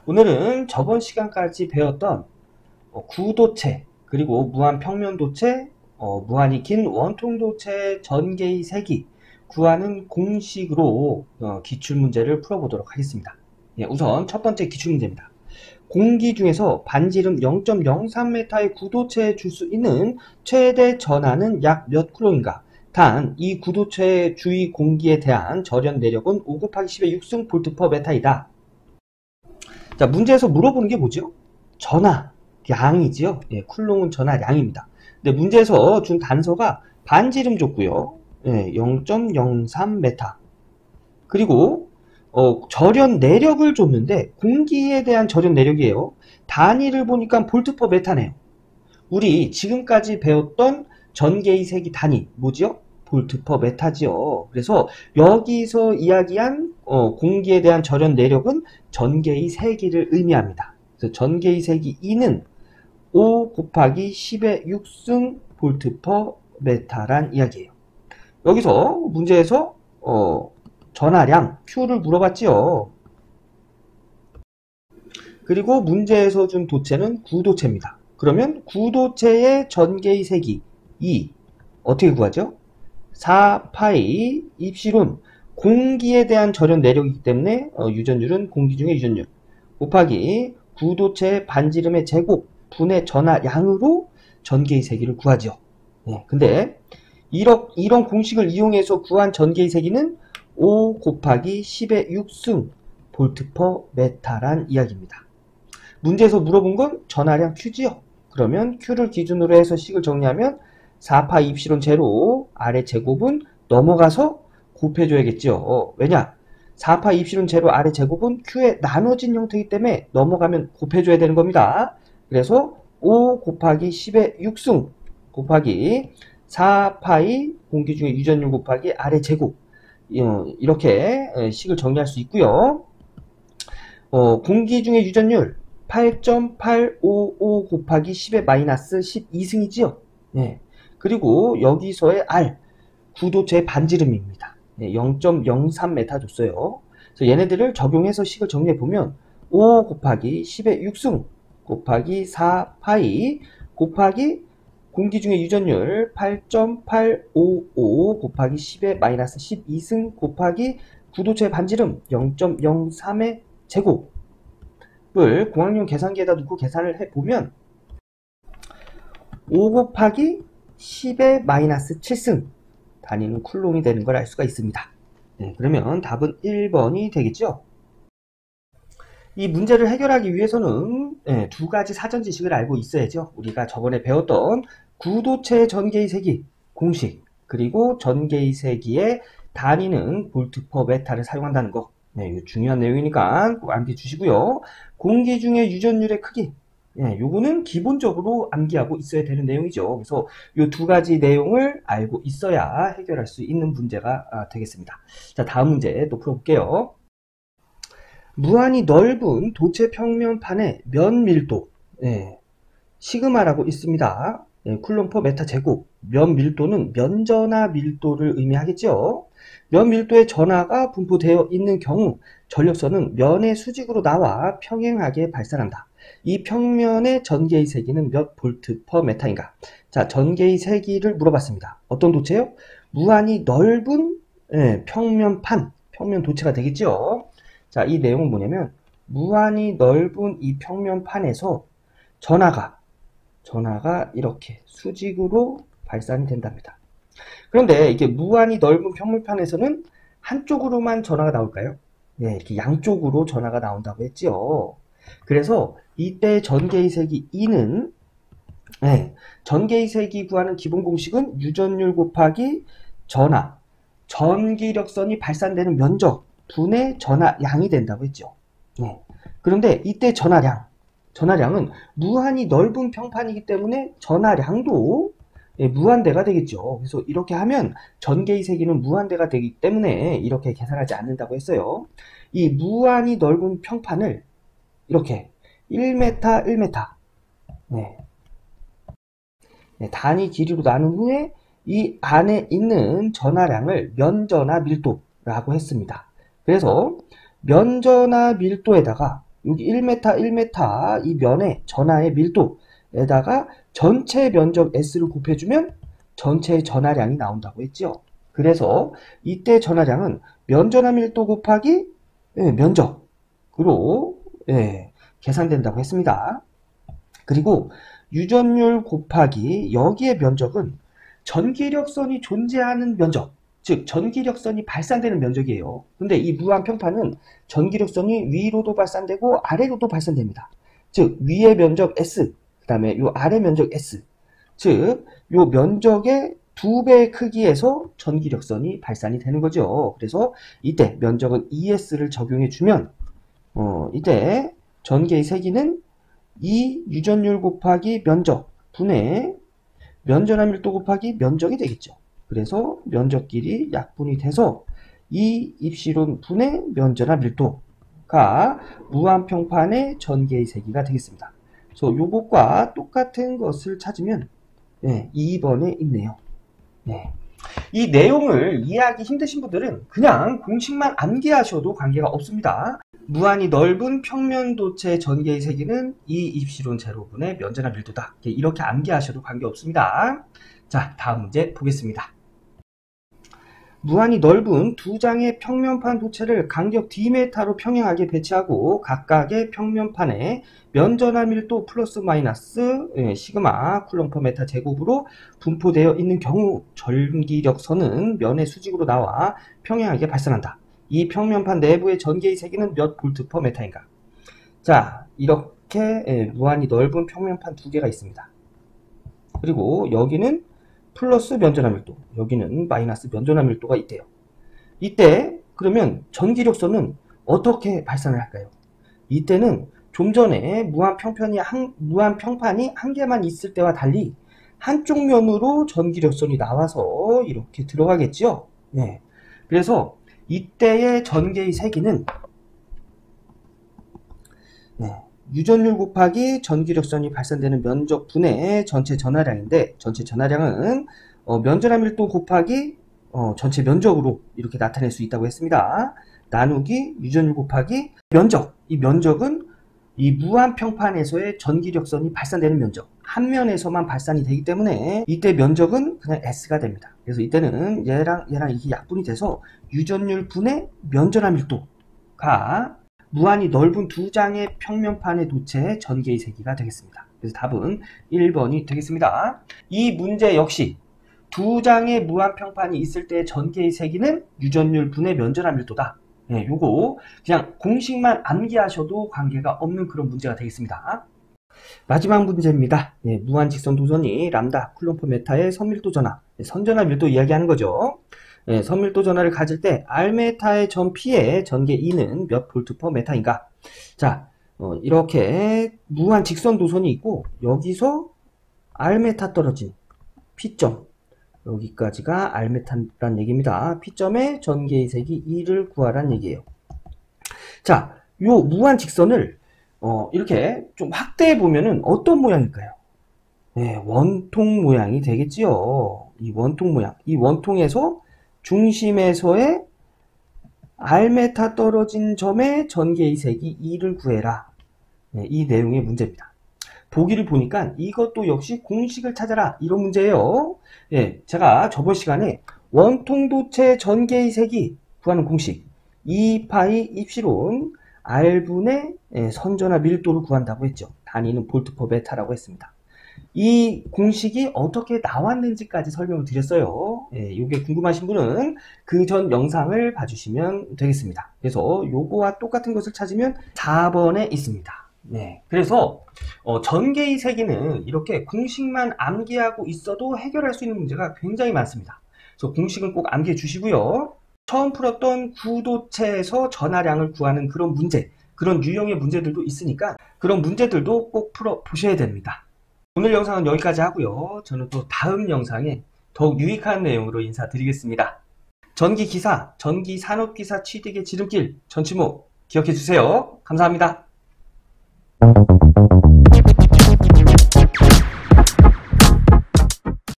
오늘은 저번 시간까지 배웠던 구도체, 그리고 무한평면도체, 무한히 긴 원통도체 전개의 세기 구하는 공식으로 기출문제를 풀어보도록 하겠습니다. 예, 우선 첫 번째 기출문제입니다. 공기 중에서 반지름 0.03m의 구도체에 줄 수 있는 최대 전하는 약 몇 쿨롬인가? 단, 이 구도체의 주위 공기에 대한 절연 내력은 5 곱하기 10의 6승 볼트 퍼 메타이다. 자, 문제에서 물어보는 게 뭐죠? 전하량이지요. 예, 쿨롬은 전하량입니다. 근데 문제에서 준 단서가 반지름 줬고요. 예, 0.03m. 그리고 절연 내력을 줬는데 공기에 대한 절연 내력이에요. 단위를 보니까 볼트 퍼 메타네요. 우리 지금까지 배웠던 전개의 세기 단위 뭐지요? 볼트 퍼 메타지요. 그래서 여기서 이야기한 공기에 대한 절연 내력은 전개의 세기를 의미합니다. 그래서 전개의 세기 2는 5 곱하기 10의 6승 볼트 퍼 메타란 이야기예요. 여기서 문제에서 전하량 Q를 물어봤지요. 그리고 문제에서 준 도체는 구도체입니다. 그러면 구도체의 전개의 세기 2 어떻게 구하죠? 4파이 입실온 공기에 대한 절연 내력이기 때문에 유전율은 공기 중의 유전율 곱하기 구도체의 반지름의 제곱 분의 전하량으로 전개의 세기를 구하죠. 네, 근데 이런 공식을 이용해서 구한 전개의 세기는 5 곱하기 10의 6승 볼트 퍼 메타란 이야기입니다. 문제에서 물어본 건 전하량 Q지요. 그러면 Q를 기준으로 해서 식을 정리하면 4파 입실온 제로 아래 제곱은 넘어가서 곱해줘야겠죠. 왜냐? 4파 입실온 제로 아래 제곱은 Q에 나눠진 형태이기 때문에 넘어가면 곱해줘야 되는 겁니다. 그래서 5 곱하기 10의 6승 곱하기 4파이 공기 중에 유전율 곱하기 아래 제곱 이렇게 식을 정리할 수 있고요. 공기 중에 유전율 8.855 곱하기 10의 마이너스 12승이지요. 네. 그리고 여기서의 R, 구도체의 반지름입니다. 네, 0.03m 줬어요. 그래서 얘네들을 적용해서 식을 정리해보면 5 곱하기 10의 6승 곱하기 4파이 곱하기 공기 중에 유전율 8.855 곱하기 10의 마이너스 12승 곱하기 구도체의 반지름 0.03의 제곱을 공학용 계산기에다 놓고 계산을 해보면 5 곱하기 10의 마이너스 7승 단위는 쿨롬이 되는 걸 알 수가 있습니다. 네, 그러면 답은 1번이 되겠죠? 이 문제를 해결하기 위해서는 두 가지 사전 지식을 알고 있어야죠. 우리가 저번에 배웠던 구도체 전개의 세기 공식 그리고 전개의 세기의 단위는 볼트 퍼 메타를 사용한다는 거. 네, 이거 중요한 내용이니까 꼭 암기해 주시고요. 공기 중의 유전율의 크기. 네, 요거는 기본적으로 암기하고 있어야 되는 내용이죠. 그래서 이 두 가지 내용을 알고 있어야 해결할 수 있는 문제가 되겠습니다. 자, 다음 문제 또 풀어볼게요. 무한히 넓은 도체 평면판의 면 밀도, 시그마라고 있습니다. 쿨롬 퍼 메타 제곱. 면 밀도는 면전하 밀도를 의미하겠죠. 면 밀도의 전하가 분포되어 있는 경우 전력선은 면의 수직으로 나와 평행하게 발산한다. 이 평면의 전개의 세기는 몇 볼트 퍼 메타인가? 자, 전개의 세기를 물어봤습니다. 어떤 도체요? 무한히 넓은 평면판, 평면 도체가 되겠죠. 자, 이 내용은 뭐냐면 무한히 넓은 이 평면판에서 전하가 이렇게 수직으로 발산이 된답니다. 그런데 이게 무한히 넓은 평면판에서는 한쪽으로만 전하가 나올까요? 네, 이렇게 양쪽으로 전하가 나온다고 했죠. 그래서 이때 전개의 세기 2는 전개의 세기 구하는 기본 공식은 유전율 곱하기 전하, 전기력선이 발산되는 면적 분의 전하량이 된다고 했죠. 그런데 이때 전하량은 무한히 넓은 평판이기 때문에 전하량도 무한대가 되겠죠. 그래서 이렇게 하면 전개의 세기는 무한대가 되기 때문에 이렇게 계산하지 않는다고 했어요. 이 무한히 넓은 평판을 이렇게 1m, 1m 단위 길이로 나눈 후에 이 안에 있는 전하량을 면전하 밀도라고 했습니다. 그래서 면전하 밀도에다가 여기 1m, 1m 이 면의 전하의 밀도에다가 전체 면적 S를 곱해주면 전체의 전하량이 나온다고 했죠. 그래서 이때 전하량은 면전하 밀도 곱하기 면적으로 계산된다고 했습니다. 그리고 유전율 곱하기 여기의 면적은 전기력선이 존재하는 면적, 즉 전기력선이 발산되는 면적이에요. 근데 이 무한평판은 전기력선이 위로도 발산되고 아래로도 발산됩니다. 즉 위의 면적 S, 그 다음에 요 아래 면적 S, 즉 요 면적의 2배의 크기에서 전기력선이 발산이 되는 거죠. 그래서 이때 면적은 ES를 적용해 주면 이때 전개의 세기는 이 유전율 곱하기 면적 분의 면전하 밀도 곱하기 면적이 되겠죠. 그래서 면적끼리 약분이 돼서 이 입시론 분의 면전하 밀도가 무한평판의 전개의 세기가 되겠습니다. 그래서 요것과 똑같은 것을 찾으면 2번에 있네요. 이 내용을 이해하기 힘드신 분들은 그냥 공식만 암기하셔도 관계가 없습니다. 무한히 넓은 평면도체 전개의 세기는 이 입시론 제로분의 면전하 밀도다. 이렇게 암기하셔도 관계없습니다. 자, 다음 문제 보겠습니다. 무한히 넓은 두 장의 평면판 도체를 간격 D메타로 평행하게 배치하고 각각의 평면판에 면전하 밀도 플러스 마이너스 시그마 쿨럼 퍼 메타 제곱으로 분포되어 있는 경우 전기력선은 면의 수직으로 나와 평행하게 발산한다. 이 평면판 내부의 전개의 세기는 몇 볼트 퍼 메타인가? 자, 이렇게 무한히 넓은 평면판 두 개가 있습니다. 그리고 여기는 플러스 면전하 밀도, 여기는 마이너스 면전하 밀도가 있대요. 이때 그러면 전기력선은 어떻게 발산을 할까요? 이때는 좀 전에 무한평판이 한 개만 있을 때와 달리 한쪽 면으로 전기력선이 나와서 이렇게 들어가겠죠. 그래서 이때의 전개의 세기는 유전율 곱하기 전기력선이 발산되는 면적 분의 전체 전하량인데, 전체 전하량은 면전하 밀도 곱하기 전체 면적으로 이렇게 나타낼 수 있다고 했습니다. 나누기 유전율 곱하기 면적. 이 면적은 이 무한평판에서의 전기력선이 발산되는 면적, 한 면에서만 발산이 되기 때문에 이때 면적은 그냥 S가 됩니다. 그래서 이때는 얘랑 이게 약분이 돼서 유전율 분의 면전하 밀도가 무한히 넓은 두 장의 평면판의 도체의 전개의 세기가 되겠습니다. 그래서 답은 1번이 되겠습니다. 이 문제 역시 두 장의 무한평판이 있을 때 전개의 세기는 유전율 분의 면전하 밀도다. 요거 그냥 공식만 암기하셔도 관계가 없는 그런 문제가 되겠습니다. 마지막 문제입니다. 무한 직선 도선이 람다 쿨럼 퍼 메타의 선밀도 전하, 선전하 밀도 이야기하는 거죠. 선밀도 전하를 가질 때 R메타의 전 P의 전개 E는 몇 볼트 퍼 메타인가? 자, 이렇게 무한 직선 도선이 있고 여기서 R메타 떨어진 P점, 여기까지가 R메타란 얘기입니다. P점의 전개의 세기 E를 구하란 얘기예요. 자, 요 무한 직선을 이렇게 좀 확대해 보면은 어떤 모양일까요? 원통 모양이 되겠지요. 이 원통 모양. 이 원통에서 중심에서의 R메타 떨어진 점의 전개의 세기 E를 구해라. 이 내용의 문제입니다. 보기를 보니까 이것도 역시 공식을 찾아라. 이런 문제예요. 제가 저번 시간에 원통도체 전개의 세기 구하는 공식 2파이 입시론 R분의 선전하 밀도를 구한다고 했죠. 단위는 볼트 퍼 메타라고 했습니다. 이 공식이 어떻게 나왔는지까지 설명을 드렸어요. 이게 궁금하신 분은 그 전 영상을 봐주시면 되겠습니다. 그래서 요거와 똑같은 것을 찾으면 4번에 있습니다. 그래서 전개의 세기는 이렇게 공식만 암기하고 있어도 해결할 수 있는 문제가 굉장히 많습니다. 그래서 공식은 꼭 암기해 주시고요. 처음 풀었던 구도체에서 전하량을 구하는 그런 문제, 그런 유형의 문제들도 있으니까 그런 문제들도 꼭 풀어 보셔야 됩니다. 오늘 영상은 여기까지 하고요. 저는 또 다음 영상에 더욱 유익한 내용으로 인사드리겠습니다. 전기기사, 전기산업기사 취득의 지름길 전치목 기억해 주세요. 감사합니다.